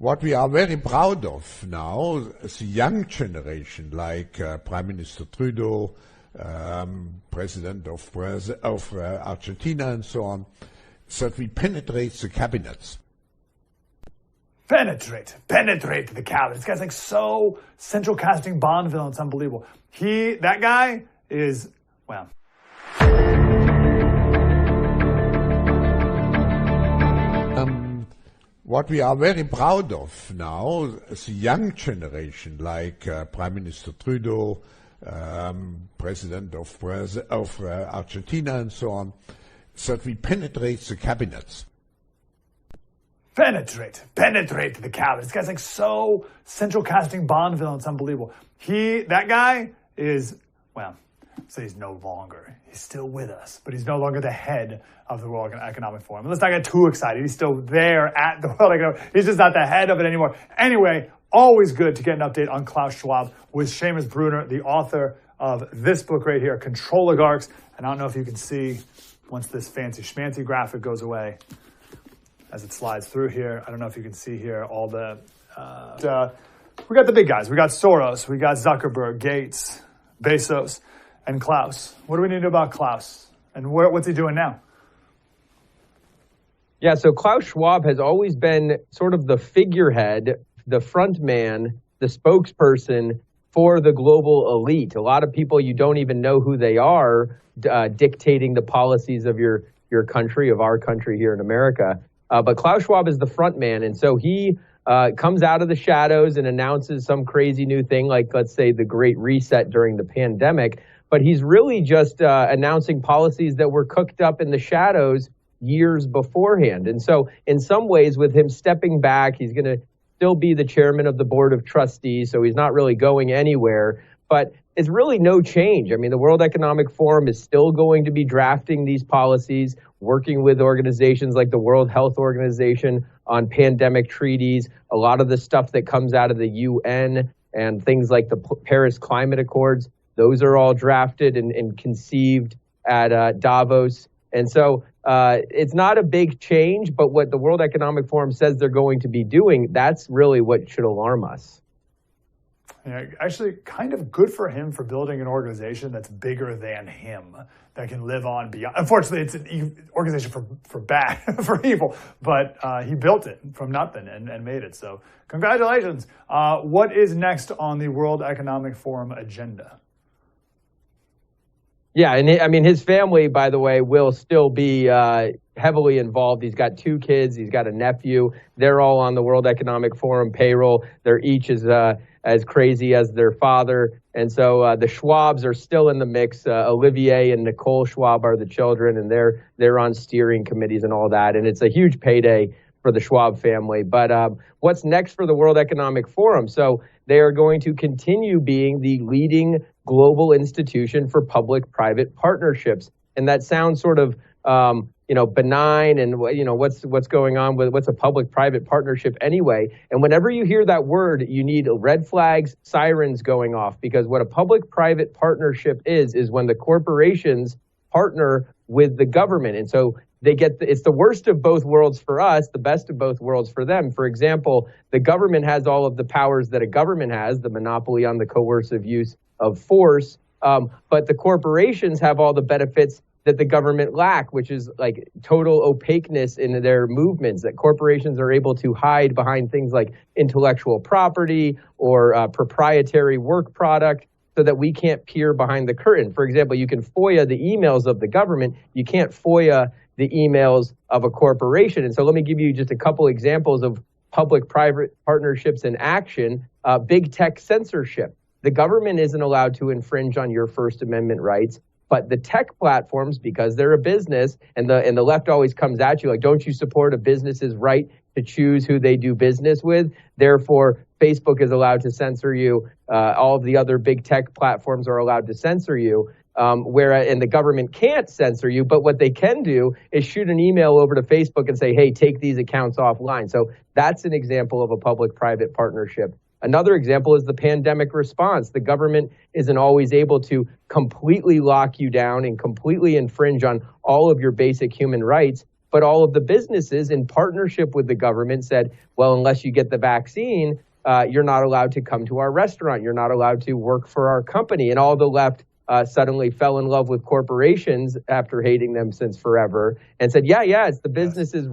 What we are very proud of now, the young generation, like Prime Minister Trudeau, President of Argentina and so on, that we penetrate the cabinets. Penetrate the cabinet. This guy's like so central casting Bondville, it's unbelievable. That guy is, well. What we are very proud of now, the young generation, like Prime Minister Trudeau, President of Argentina and so on, that we penetrate the cabinets. Penetrate the cabinet. This guy's like so central casting Bondville, it's unbelievable. That guy is, well, so he's no longer. He's still with us, but he's no longer the head of the World Economic Forum. Let's not get too excited. He's still there at the World Economic Forum. He's just not the head of it anymore. Anyway, always good to get an update on Klaus Schwab with Seamus Bruner, the author of this book right here, Controligarchs. And I don't know if you can see, once this fancy schmancy graphic goes away, as it slides through here, I don't know if you can see here all the, we got the big guys. We got Soros, we got Zuckerberg, Gates, Bezos, and Klaus. What do we need to know about Klaus? And what's he doing now? Yeah, so Klaus Schwab has always been sort of the figurehead, the front man, the spokesperson for the global elite. A lot of people, you don't even know who they are, dictating the policies of your country, of our country here in America. But Klaus Schwab is the front man, and so he comes out of the shadows and announces some crazy new thing, like, let's say, the Great Reset during the pandemic. But he's really just announcing policies that were cooked up in the shadows years beforehand. And so in some ways, with him stepping back, he's going to still be the chairman of the board of trustees, so he's not really going anywhere. But it's really no change. I mean, the World Economic Forum is still going to be drafting these policies, working with organizations like the World Health Organization on pandemic treaties. A lot of the stuff that comes out of the UN and things like the Paris Climate Accords, those are all drafted and conceived at Davos. And so it's not a big change, but what the World Economic Forum says they're going to be doing, that's really what should alarm us. Yeah, actually, kind of good for him for building an organization that's bigger than him, that can live on beyond. Unfortunately, it's an organization for bad, for evil, but he built it from nothing and made it. So congratulations. What is next on the World Economic Forum agenda? Yeah, and I mean, his family, by the way, will still be heavily involved. He's got 2 kids. He's got a nephew. They're all on the World Economic Forum payroll. They're each as crazy as their father. And so the Schwabs are still in the mix. Olivier and Nicole Schwab are the children, and they're on steering committees and all that. And it's a huge payday for the Schwab family. But what's next for the World Economic Forum? So they are going to continue being the leading global institution for public-private partnerships. And that sounds sort of, benign, and, what's going on with what's a public-private partnership anyway. And whenever you hear that word, you need red flags, sirens going off, because what a public-private partnership is when the corporations partner with the government. And so it's the worst of both worlds for us, the best of both worlds for them. For example, the government has all of the powers that a government has, the monopoly on the coercive use of force, but the corporations have all the benefits that the government lack, which is like total opaqueness in their movements, that corporations are able to hide behind things like intellectual property or proprietary work product, so that we can't peer behind the curtain. For example, you can FOIA the emails of the government. You can't FOIA the emails of a corporation. And so let me give you just a couple examples of public-private partnerships in action. Big tech censorship. The government isn't allowed to infringe on your First Amendment rights, but the tech platforms, because they're a business, and the left always comes at you like, don't you support a business's right to choose who they do business with? Therefore, Facebook is allowed to censor you. All of the other big tech platforms are allowed to censor you. And the government can't censor you, but what they can do is shoot an email over to Facebook and say, hey, take these accounts offline. So that's an example of a public-private partnership. Another example is the pandemic response. The government isn't always able to completely lock you down and completely infringe on all of your basic human rights, But all of the businesses in partnership with the government said, well, unless you get the vaccine, you're not allowed to come to our restaurant. You're not allowed to work for our company. And all the left suddenly fell in love with corporations after hating them since forever and said, yeah, it's the businesses